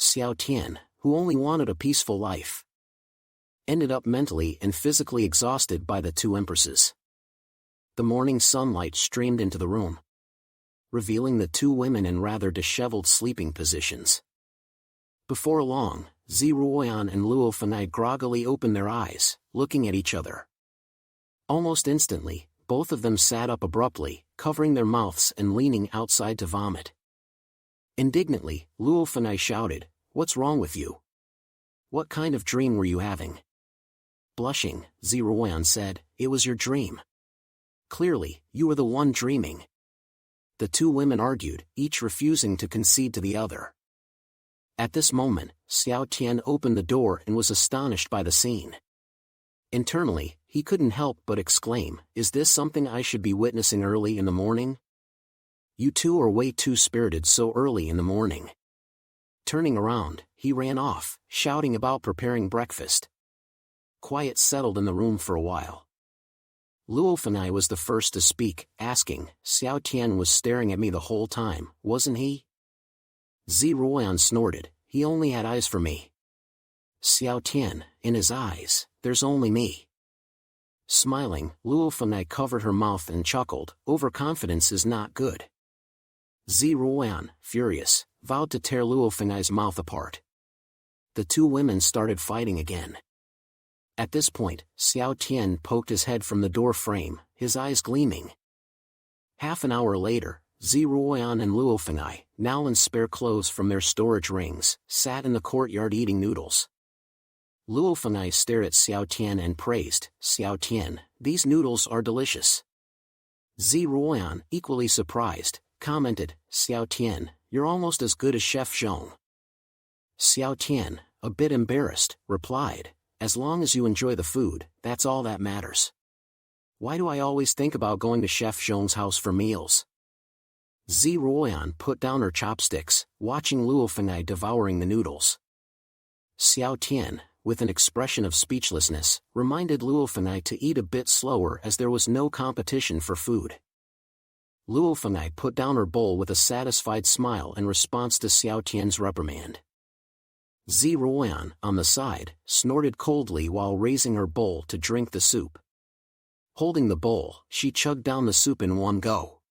Xiao Tian, who only wanted a peaceful life, ended up mentally and physically exhausted by the two empresses. The morning sunlight streamed into the room, revealing the two women in rather disheveled sleeping positions. Before long, Ziruoyan and Luo Fenai groggily opened their eyes, looking at each other. Almost instantly, both of them sat up abruptly, covering their mouths and leaning outside to vomit. Indignantly, Luo Fenai shouted, "What's wrong with you? What kind of dream were you having?" Blushing, Ziruoyan said, "It was your dream. Clearly, you were the one dreaming." The two women argued, each refusing to concede to the other. At this moment, Xiao Tian opened the door and was astonished by the scene. Internally, he couldn't help but exclaim, "Is this something I should be witnessing early in the morning? You two are way too spirited so early in the morning." Turning around, he ran off, shouting about preparing breakfast. Quiet settled in the room for a while. Luo Fenai was the first to speak, asking, "Xiao Tian was staring at me the whole time, wasn't he?" Ziruoyan snorted, "He only had eyes for me." "Xiao Tian, in his eyes, there's only me." Smiling, Luo Fenai covered her mouth and chuckled, "Overconfidence is not good." Ziruoyan, furious, vowed to tear Luo Fenai's mouth apart. The two women started fighting again. At this point, Xiao Tian poked his head from the door frame, his eyes gleaming. Half an hour later, Ziruoyan and Luo Fenai, now in spare clothes from their storage rings, sat in the courtyard eating noodles. Luo Fenai stared at Xiao Tian and praised, "Xiao Tian, these noodles are delicious." Ziruoyan, equally surprised, commented, "Xiao Tian, you're almost as good as Chef Zhong." Xiao Tian, a bit embarrassed, replied, "As long as you enjoy the food, that's all that matters. Why do I always think about going to Chef Zhong's house for meals?" Ziruoyan put down her chopsticks, watching Luo Fenai devouring the noodles. Xiao Tian, with an expression of speechlessness, reminded Luo Fenai to eat a bit slower as there was no competition for food. Luo Fenai put down her bowl with a satisfied smile in response to Xiao Tian's reprimand. Ziruoyan, on the side, snorted coldly while raising her bowl to drink the soup. Holding the bowl, she chugged down the soup in one go.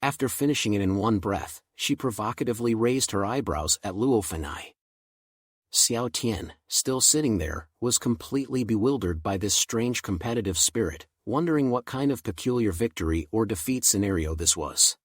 After finishing it in one breath, she provocatively raised her eyebrows at Luo Fenai. Xiao Tian, still sitting there, was completely bewildered by this strange competitive spirit, wondering what kind of peculiar victory or defeat scenario this was.